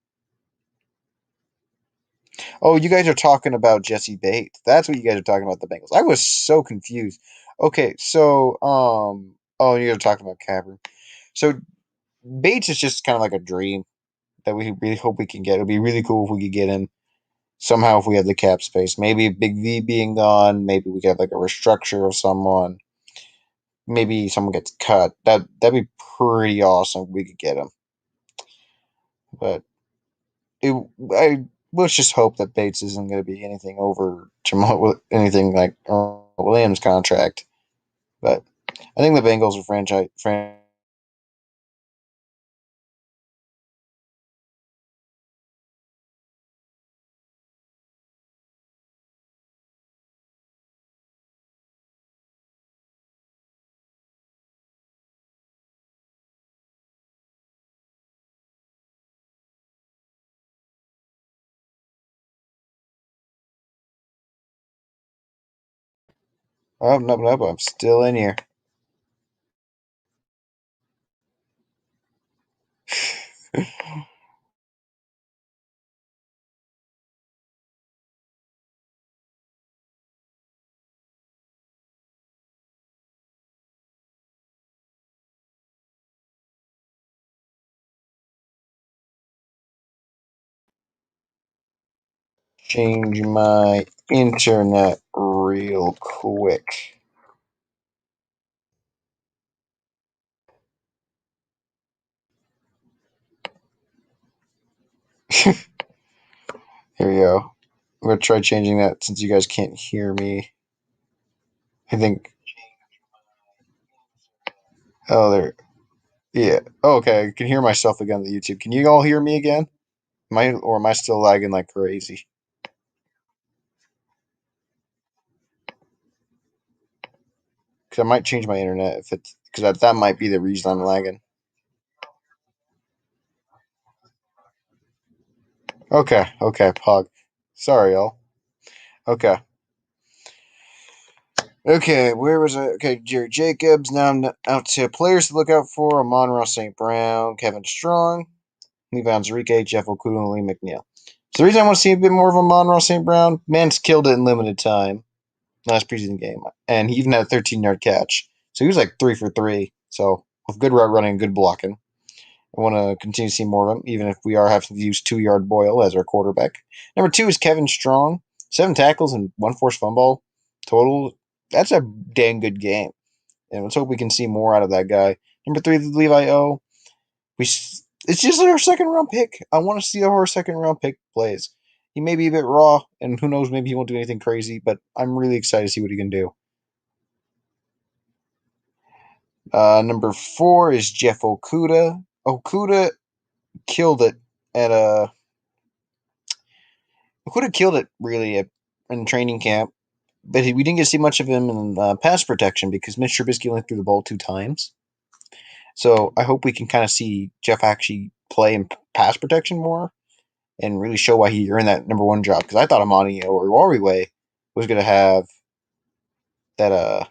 A: Oh, you guys are talking about Jesse Bates. That's what you guys are talking about the Bengals. I was so confused. Okay, so oh, you guys are talking about Capper. So Bates is just kind of like a dream that we really hope we can get. It'd be really cool if we could get him somehow if we have the cap space. Maybe Big V being gone. Maybe we get like a restructure of someone. Maybe someone gets cut. That'd be pretty awesome if we could get him. But it, I let's just hope that Bates isn't going to be anything over Jamal, anything like Williams' contract. But I think the Bengals are franchise. Oh no, no, I'm still in here. Change my internet real quick. Here we go. I'm gonna try changing that since you guys can't hear me. I think. Oh, there. Yeah. Oh, okay. I can hear myself again on the YouTube. Can you all hear me again? Am I still lagging like crazy? Because I might change my internet if it's because that might be the reason I'm lagging. Okay. Okay. Pog. Sorry, y'all. Okay. Okay. Where was I? Okay. Jerry Jacobs. Now I'm out to players to look out for: Amon St. Brown, Kevin Strong, Levi Onwuzurike, Jeff Okuda, and Lee McNeil. So the reason I want to see a bit more of Amon St. Brown, man's killed it in limited time last preseason game, and he even had a 13-yard catch. So he was like 3 for 3. So with good route running, good blocking. I want to continue to see more of him, even if we are having to use 2-yard Boyle as our quarterback. Number 2 is Kevin Strong, 7 tackles and 1 forced fumble total. That's a dang good game, and let's hope we can see more out of that guy. Number 3 is Levi O. It's just our second round pick. I want to see how our second round pick plays. He may be a bit raw, and who knows, maybe he won't do anything crazy, but I'm really excited to see what he can do. Number 4 is Jeff Okuda. Okuda killed it at Okuda killed it really in training camp, but we didn't get to see much of him in pass protection because Mitch Trubisky only threw the ball 2 times. So I hope we can kind of see Jeff actually play in pass protection more and really show why he earned that number 1 job. Because I thought Amani or Oriwe was going to have that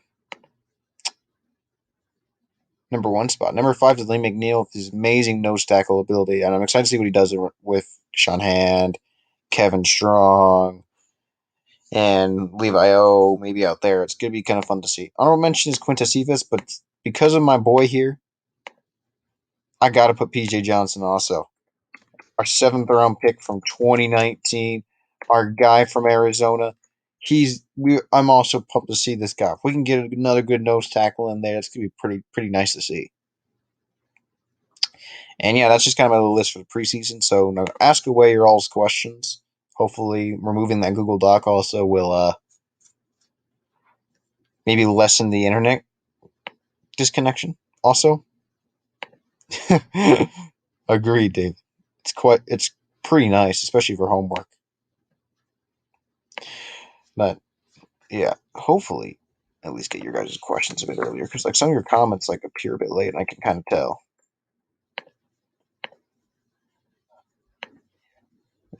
A: number 1 spot. Number 5 is Lee McNeil with his amazing nose tackle ability, and I'm excited to see what he does with Sean Hand, Kevin Strong, and Levi O maybe out there. It's going to be kind of fun to see. Honorable mention is Quintus Cephas, but because of my boy here, I got to put PJ Johnson also. Our 7th-round pick from 2019, our guy from Arizona. I'm also pumped to see this guy. If we can get another good nose tackle in there, it's gonna be pretty nice to see. And yeah, that's just kind of the list for the preseason. So now ask away your all's questions. Hopefully, removing that Google Doc also will maybe lessen the internet disconnection. Also, agreed, Dave. It's pretty nice, especially for homework. But yeah, hopefully, at least get your guys' questions a bit earlier because like some of your comments like appear a bit late, and I can kind of tell.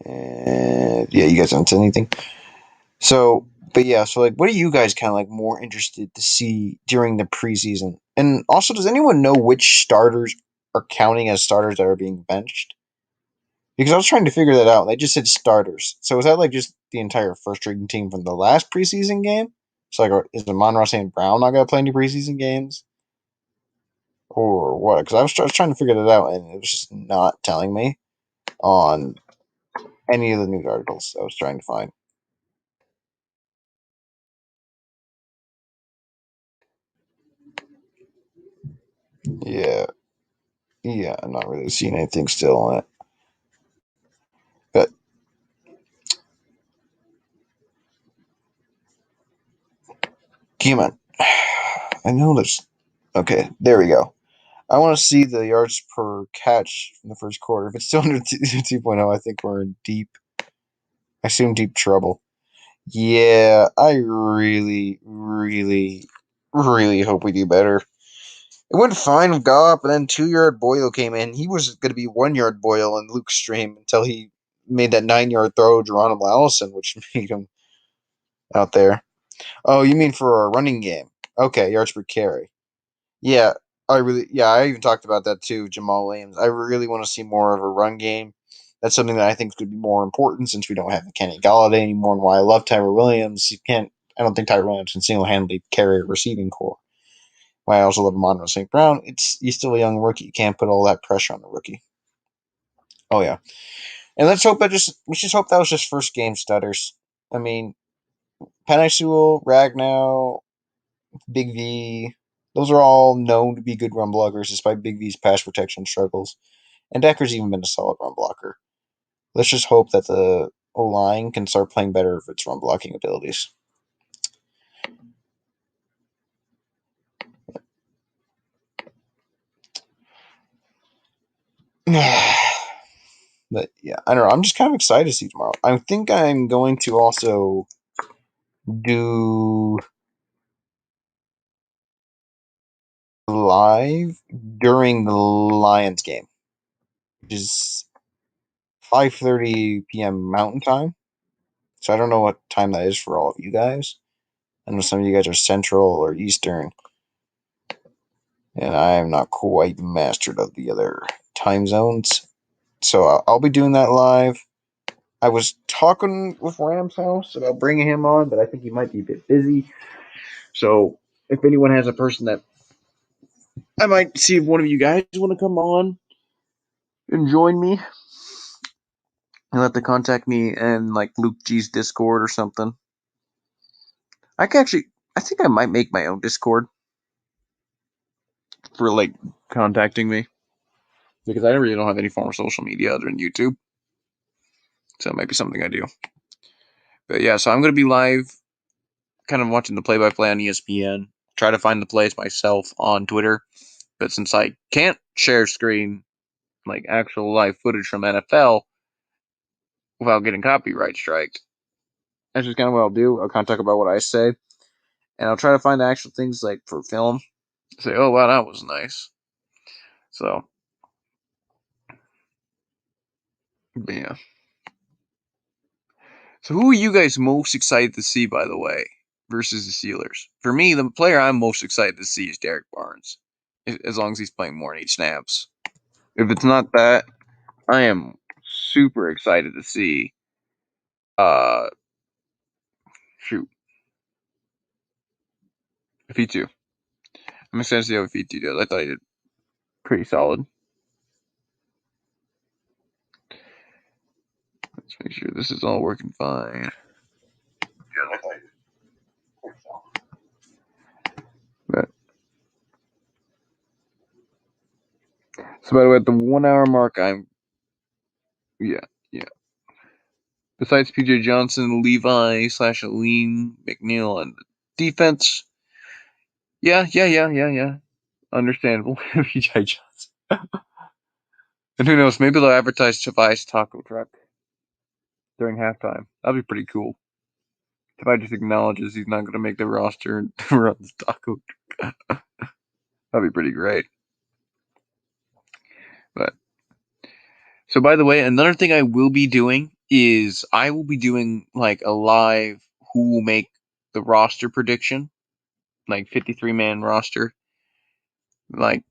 A: And yeah, you guys haven't said anything. So, but yeah, so like, what are you guys kind of like more interested to see during the preseason? And also, does anyone know which starters are counting as starters that are being benched? Because I was trying to figure that out. They just said starters. So is that like just the entire first string team from the last preseason game? It's like, is the Monroe St. Brown not going to play any preseason games? Or what? Because I was trying to figure that out, and it was just not telling me on any of the news articles I was trying to find. Yeah, yeah, I'm not really seeing anything still on it. But come on, I know there's. Okay, there we go. I want to see the yards per catch in the first quarter. If it's still under 2.0, I think we're in deep. I assume deep trouble. Yeah, I really, really, really hope we do better. It went fine with Goff, and then 2 yard Boyle came in. He was going to be 1 yard Boyle in Luke's stream until he made that 9 yard throw to Geronimo Allison, which made him out there. Oh, you mean for a running game? Okay, yards per carry. Yeah, I even talked about that too, Jamal Williams. I really want to see more of a run game. That's something that I think could be more important since we don't have Kenny Galladay anymore. And why I love Tyler Williams, I don't think Tyler Williams can single handedly carry a receiving core. Why I also love Monroe St. Brown. He's still a young rookie. You can't put all that pressure on the rookie. Oh yeah, and we just hope that was just first game stutters. I mean, Penei Sewell, Ragnow, Big V, those are all known to be good run blockers despite Big V's pass protection struggles. And Decker's even been a solid run blocker. Let's just hope that the O line can start playing better of its run blocking abilities. But yeah, I don't know. I'm just kind of excited to see tomorrow. I think I'm going to also do live during the Lions game, which is 5:30 p.m. Mountain Time. So I don't know what time that is for all of you guys. I know some of you guys are Central or Eastern, and I am not quite mastered of the other time zones. So I'll be doing that live. I was talking with Ram's House about bringing him on, but I think he might be a bit busy. So if anyone has a person that I might see if one of you guys want to come on and join me, you'll have to contact me and like Luke G's Discord or something. I think I might make my own Discord for like contacting me because I really don't have any form of social media other than YouTube. So it might be something I do. But yeah, so I'm going to be live, kind of watching the play-by-play on ESPN. Try to find the plays myself on Twitter. But since I can't share screen, like actual live footage from NFL without getting copyright striked, that's just kind of what I'll do. I'll kind of talk about what I say. And I'll try to find the actual things like for film. Say, oh, wow, that was nice. So, but yeah. So who are you guys most excited to see, by the way, versus the Steelers? For me, the player I'm most excited to see is Derek Barnes, as long as he's playing more in each snaps. If it's not that, I am super excited to see. Uh, shoot, if he too. I'm excited to see how if he too does. I thought he did pretty solid. Let's make sure this is all working fine. Yeah, I thought he did pretty solid. But So by the way, at the 1 hour mark, yeah. Besides PJ Johnson, Levi / Aline McNeil on defense. Yeah. Understandable. PJ Johnson. And who knows, maybe they'll advertise Tobias Taco Truck during halftime. That'd be pretty cool. Tobias just acknowledges he's not going to make the roster and runs Taco Truck. That'd be pretty great. But so, by the way, another thing I will be doing is I will be doing like a live who will make the roster prediction, like 53-man roster. Like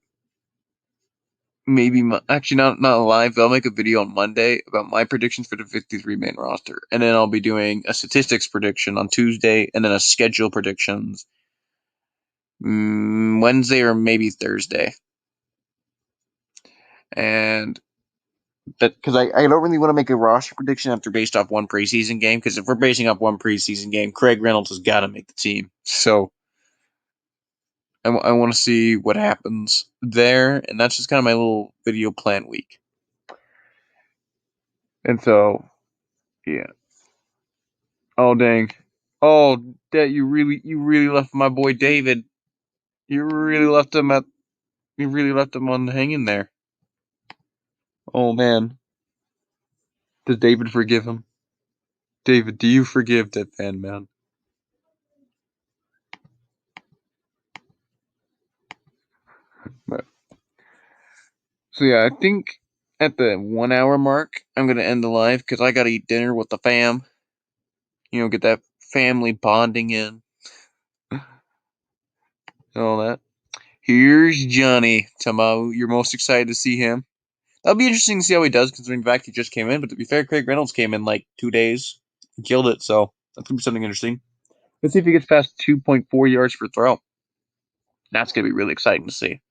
A: maybe actually not live. But I'll make a video on Monday about my predictions for the 53-man roster, and then I'll be doing a statistics prediction on Tuesday, and then a schedule predictions Wednesday or maybe Thursday. And that because I don't really want to make a roster prediction after based off one preseason game, because if we're basing off one preseason game, Craig Reynolds has got to make the team. So I want to see what happens there, and that's just kind of my little video plan week. And so, yeah. Oh dang. Oh, that you really left my boy David. You really left him on hanging there. Oh man. Does David forgive him? David, do you forgive that fan man? But, so yeah, I think at the 1 hour mark, I'm gonna end the live because I gotta eat dinner with the fam. Get that family bonding in. And all that. Here's Johnny Tamau. You're most excited to see him. That'll be interesting to see how he does, considering the fact he just came in. But to be fair, Craig Reynolds came in like 2 days and killed it, so that's gonna be something interesting. Let's see if he gets past 2.4 yards per throw. That's gonna be really exciting to see.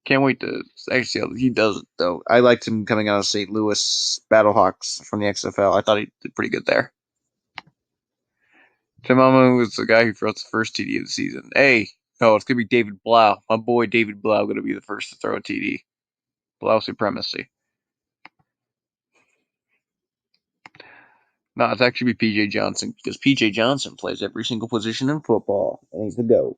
A: Can't wait to actually see how he does it, though. I liked him coming out of St. Louis Battlehawks from the XFL. I thought he did pretty good there. Tamama was the guy who threw out the first TD of the season. Hey, no, it's gonna be David Blau. My boy David Blau gonna be the first to throw a TD. Blau supremacy. No, it's actually be PJ Johnson, because PJ Johnson plays every single position in football, and he's the GOAT.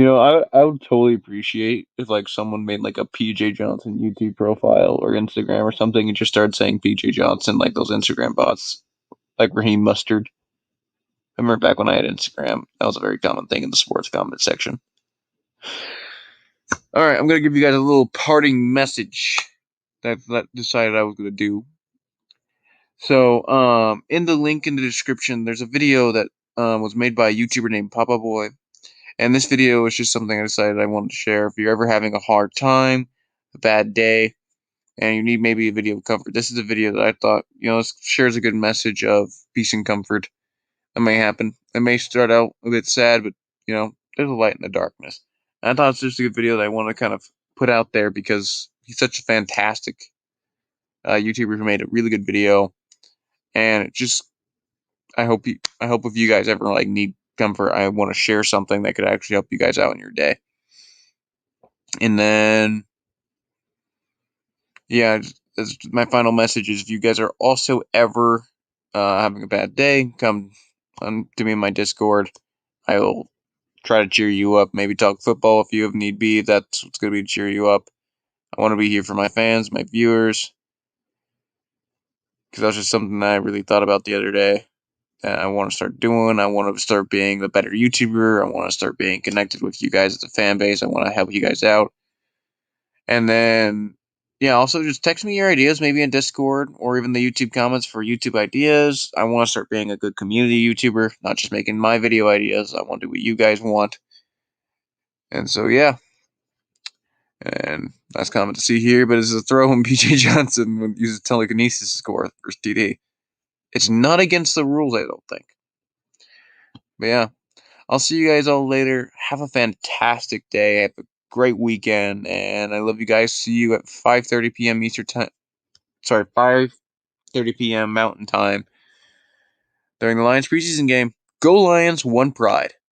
A: I would totally appreciate if like someone made like a PJ Johnson YouTube profile or Instagram or something and just started saying PJ Johnson, like those Instagram bots, like Raheem Mustard. I remember back when I had Instagram, that was a very common thing in the sports comment section. All right, I'm gonna give you guys a little parting message that decided I was gonna do. So, in the link in the description, there's a video that was made by a YouTuber named Papa Boy. And this video is just something I decided I wanted to share. If you're ever having a hard time, a bad day, and you need maybe a video of comfort, this is a video that I thought, this shares a good message of peace and comfort that may happen. It may start out a bit sad, but, there's a light in the darkness. And I thought it's just a good video that I want to kind of put out there because he's such a fantastic YouTuber who made a really good video. And it just, I hope if you guys ever like need comfort, I want to share something that could actually help you guys out in your day. And then, yeah, my final message is if you guys are also ever having a bad day, come to me in my Discord. I will try to cheer you up, maybe talk football if you have need be. That's what's going to be to cheer you up. I want to be here for my fans, my viewers, because that's just something that I really thought about the other day. I want to start doing. I want to start being the better YouTuber. I want to start being connected with you guys as a fan base. I want to help you guys out. And then, yeah, also just text me your ideas, maybe in Discord or even the YouTube comments for YouTube ideas. I want to start being a good community YouTuber, not just making my video ideas. I want to do what you guys want. And so, yeah. And last comment to see here, but it's a throw when PJ Johnson uses telekinesis to score first TD. It's not against the rules, I don't think. But yeah, I'll see you guys all later. Have a fantastic day. Have a great weekend, and I love you guys. See you at 5:30 p.m. Eastern time. Sorry, 5:30 p.m. Mountain Time during the Lions preseason game. Go Lions, one pride.